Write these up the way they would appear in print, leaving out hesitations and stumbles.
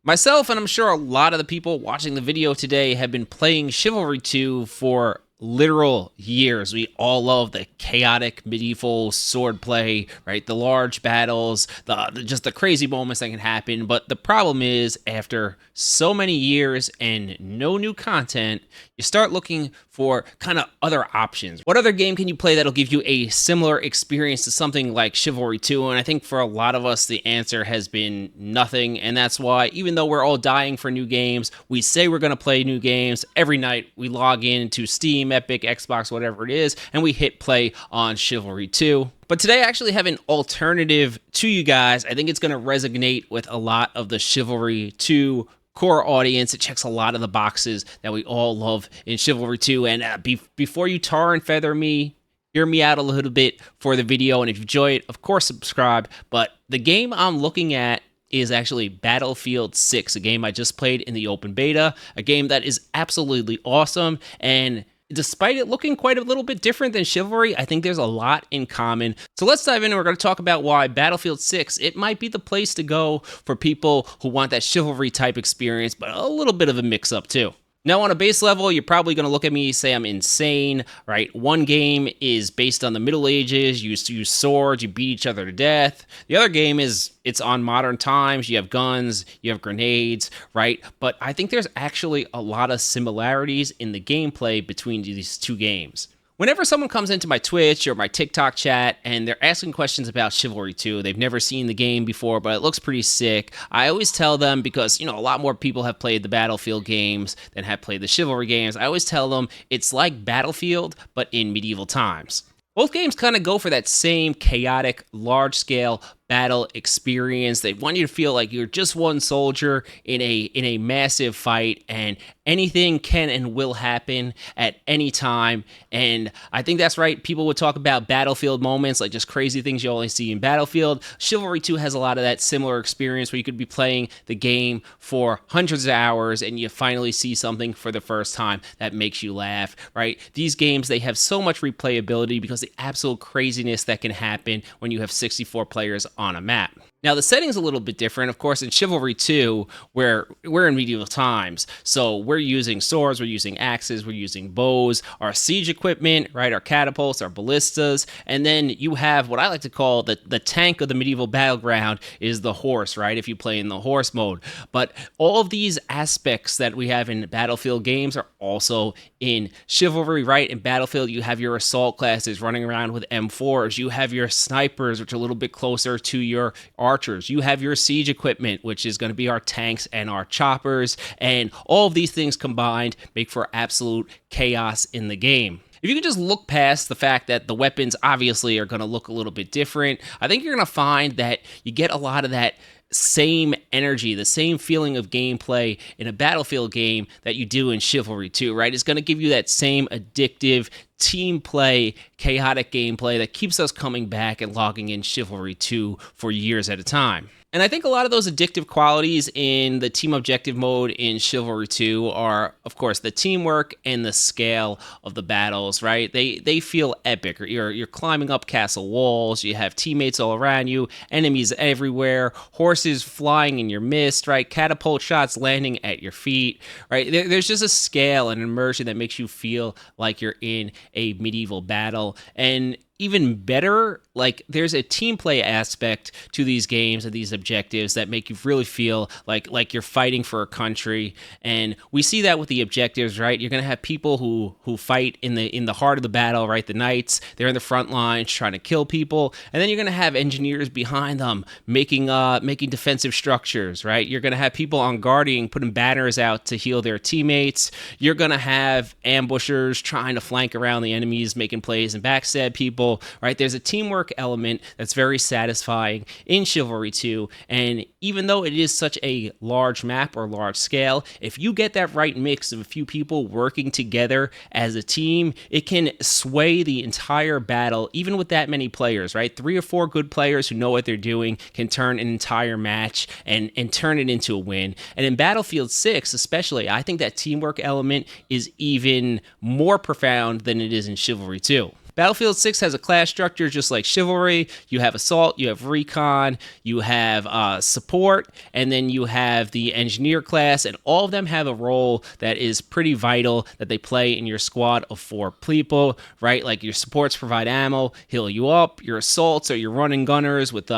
Myself, and I'm sure a lot of the people watching the video today, have been playing Chivalry 2 for literal years. We all love the chaotic medieval swordplay, right? The large battles, just the crazy moments that can happen. But the problem is, after so many years and no new content, you start looking for kind of other options. What other game can you play that'll give you a similar experience to something like Chivalry 2? And I think for a lot of us, the answer has been nothing. And that's why, even though we're all dying for new games, we say we're going to play new games. Every night we log into Steam, Epic, Xbox, whatever it is, and we hit play on Chivalry 2. But today I actually have an alternative to you guys. I think it's going to resonate with a lot of the Chivalry 2 core audience. It checks a lot of the boxes that we all love in Chivalry 2. And before you tar and feather me, hear me out a little bit for the video. And if you enjoy it, of course, subscribe. But the game I'm looking at is actually Battlefield 6, a game I just played in the open beta, a game that is absolutely awesome. And despite it looking quite a little bit different than Chivalry, I think there's a lot in common. So let's dive in, and we're going to talk about why Battlefield 6, it might be the place to go for people who want that Chivalry type experience, but a little bit of a mix-up too. Now, on a base level, you're probably going to look at me and say I'm insane, right? One game is based on the Middle Ages. You use swords, you beat each other to death. The other game it's on modern times. You have guns, you have grenades, right? But I think there's actually a lot of similarities in the gameplay between these two games. Whenever someone comes into my Twitch or my TikTok chat and they're asking questions about Chivalry 2, they've never seen the game before, but it looks pretty sick, I always tell them, because, a lot more people have played the Battlefield games than have played the Chivalry games, I always tell them it's like Battlefield, but in medieval times. Both games kind of go for that same chaotic, large-scale battle experience. They want you to feel like you're just one soldier in a massive fight, and anything can and will happen at any time. And I think that's right. People would talk about Battlefield moments, like just crazy things you only see in Battlefield. Chivalry 2 has a lot of that similar experience where you could be playing the game for hundreds of hours and you finally see something for the first time that makes you laugh, right? These games, they have so much replayability because the absolute craziness that can happen when you have 64 players on a map. Now, the setting's a little bit different. Of course, in Chivalry 2, we're in medieval times, so we're using swords, we're using axes, we're using bows, our siege equipment, right, our catapults, our ballistas, and then you have what I like to call the tank of the medieval battleground is the horse, right, if you play in the horse mode. But all of these aspects that we have in Battlefield games are also in Chivalry, right? In Battlefield, you have your assault classes running around with M4s, you have your snipers, which are a little bit closer to your archers. You have your siege equipment, which is going to be our tanks and our choppers, and all of these things combined make for absolute chaos in the game. If you can just look past the fact that the weapons obviously are going to look a little bit different, I think you're going to find that you get a lot of that same energy, the same feeling of gameplay in a Battlefield game that you do in Chivalry 2, right? It's going to give you that same addictive team play, chaotic gameplay that keeps us coming back and logging in Chivalry 2 for years at a time. And I think a lot of those addictive qualities in the team objective mode in Chivalry 2 are, of course, the teamwork and the scale of the battles, right? They feel epic. You're climbing up castle walls, you have teammates all around you, enemies everywhere, horses flying in your midst, right? Catapult shots landing at your feet, right? There's just a scale and immersion that makes you feel like you're in a medieval battle. And even better, like there's a team play aspect to these games and these objectives that make you really feel like you're fighting for a country. And we see that with the objectives, right? You're going to have people who fight in the heart of the battle, right? The knights, they're in the front lines trying to kill people, and then you're going to have engineers behind them making defensive structures, right? You're going to have people on guarding putting banners out to heal their teammates. You're going to have ambushers trying to flank around the enemies, making plays and backstab people. Right? There's a teamwork element that's very satisfying in Chivalry 2, and even though it is such a large map or large scale, if you get that right mix of a few people working together as a team, it can sway the entire battle, even with that many players, right? 3 or 4 good players who know what they're doing can turn an entire match and turn it into a win. And in Battlefield 6 especially, I think that teamwork element is even more profound than it is in Chivalry 2. Battlefield 6 has a class structure just like Chivalry. You have Assault, you have Recon, you have Support, and then you have the Engineer class, and all of them have a role that is pretty vital that they play in your squad of 4 people, right? Like your supports provide ammo, heal you up. Your Assaults are your running gunners with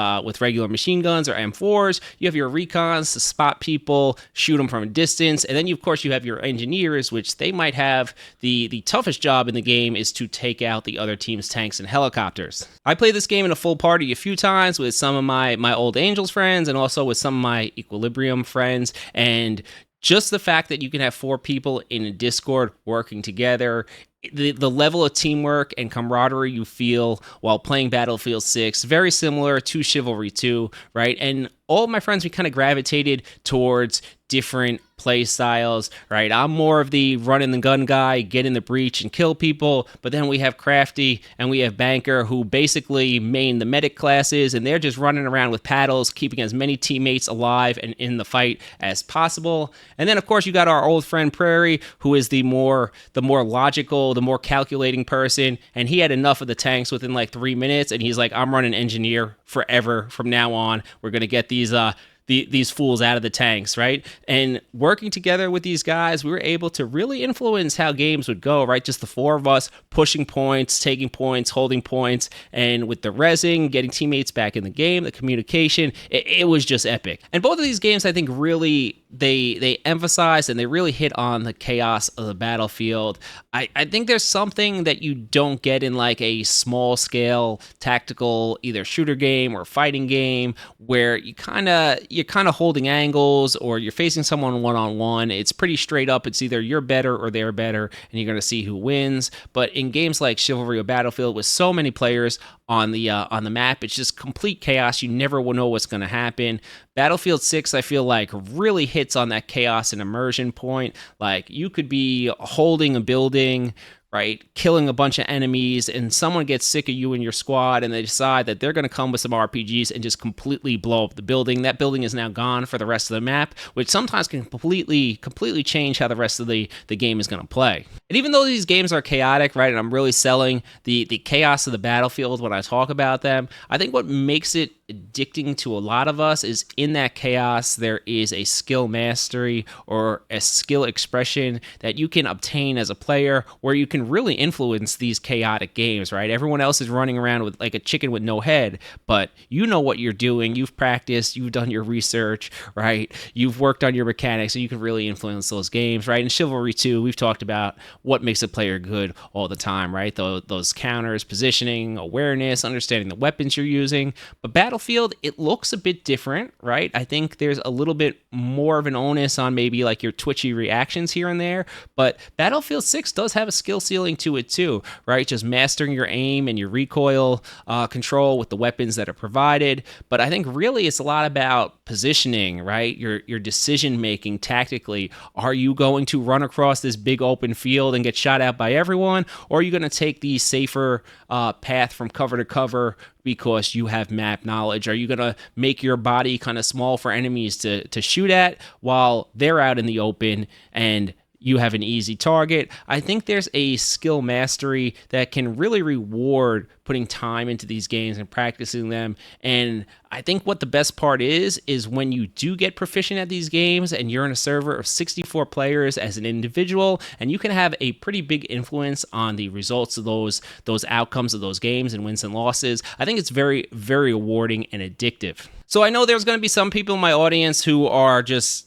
regular machine guns or M4s. You have your Recons to spot people, shoot them from a distance, and then of course you have your Engineers, which they might have the toughest job in the game is to take out the other team's tanks and helicopters. I played this game in a full party a few times with some of my old Angels friends and also with some of my Equilibrium friends, and just the fact that you can have 4 people in a Discord working together, the level of teamwork and camaraderie you feel while playing Battlefield 6, very similar to Chivalry 2, right? And all of my friends, we kind of gravitated towards different play styles, right? I'm more of the run and the gun guy, get in the breach and kill people, but then we have Crafty and we have Banker who basically main the medic classes, and they're just running around with paddles, keeping as many teammates alive and in the fight as possible. And then of course you got our old friend Prairie, who is the more logical, the more calculating person, and he had enough of the tanks within like 3 minutes, and he's like, I'm running Engineer forever from now on. We're gonna get these fools out of the tanks, right? And working together with these guys, we were able to really influence how games would go, right? Just the 4 of us pushing points, taking points, holding points, and with the rezzing, getting teammates back in the game, the communication, it was just epic. And both of these games, I think, really they emphasize and they really hit on the chaos of the battlefield. I think there's something that you don't get in like a small scale tactical either shooter game or fighting game where you're kind of holding angles or you're facing someone one-on-one. It's pretty straight up. It's either you're better or they're better, and you're going to see who wins. But in games like Chivalry or Battlefield with so many players on the map, it's just complete chaos. You never will know what's going to happen. Battlefield 6, I feel like, really hits on that chaos and immersion point. Like, you could be holding a building, right, killing a bunch of enemies, and someone gets sick of you and your squad, and they decide that they're going to come with some RPGs and just completely blow up the building. That building is now gone for the rest of the map, which sometimes can completely change how the rest of the game is going to play. And even though these games are chaotic, right, and I'm really selling the chaos of the battlefield when I talk about them, I think what makes it addicting to a lot of us is in that chaos there is a skill mastery or a skill expression that you can obtain as a player where you can really influence these chaotic games, right? Everyone else is running around with like a chicken with no head, but you know what you're doing, you've practiced, you've done your research, right? You've worked on your mechanics, so you can really influence those games, right? In Chivalry 2, we've talked about what makes a player good all the time, right? Those counters, positioning, awareness, understanding the weapons you're using. But Battlefield, it looks a bit different, right? I think there's a little bit more of an onus on maybe like your twitchy reactions here and there, but Battlefield 6 does have a skill ceiling to it too, right? Just mastering your aim and your recoil control with the weapons that are provided. But I think really it's a lot about positioning, right? Your decision making tactically. Are you going to run across this big open field and get shot at by everyone, or are you going to take the safer path from cover to cover because you have map knowledge? Are you going to make your body kind of small for enemies to shoot at while they're out in the open and you have an easy target? I think there's a skill mastery that can really reward putting time into these games and practicing them. And I think what the best part is when you do get proficient at these games and you're in a server of 64 players as an individual, and you can have a pretty big influence on the results of those outcomes of those games and wins and losses. I think it's very, very rewarding and addictive. So I know there's going to be some people in my audience who are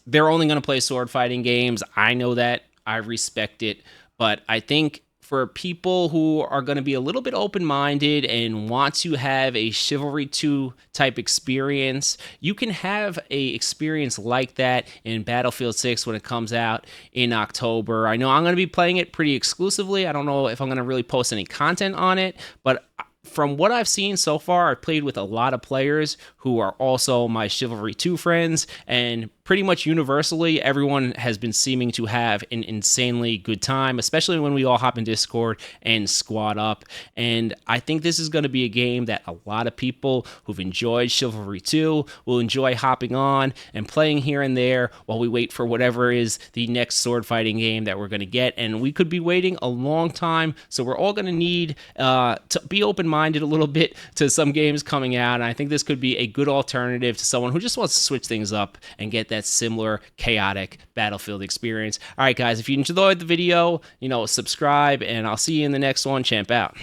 they're only going to play sword fighting games. I know that. I respect it. But I think for people who are going to be a little bit open-minded and want to have a Chivalry 2 type experience, you can have a experience like that in Battlefield 6 when it comes out in October. I know I'm going to be playing it pretty exclusively. I don't know if I'm going to really post any content on it, but from what I've seen so far, I've played with a lot of players who are also my Chivalry 2 friends, and pretty much universally, everyone has been seeming to have an insanely good time, especially when we all hop in Discord and squad up. And I think this is going to be a game that a lot of people who've enjoyed Chivalry 2 will enjoy hopping on and playing here and there while we wait for whatever is the next sword fighting game that we're going to get. And we could be waiting a long time, so we're all going to need to be open-minded a little bit to some games coming out. And I think this could be a good alternative to someone who just wants to switch things up and get that similar chaotic Battlefield experience. All right, guys, if you enjoyed the video, subscribe, and I'll see you in the next one. Champ out.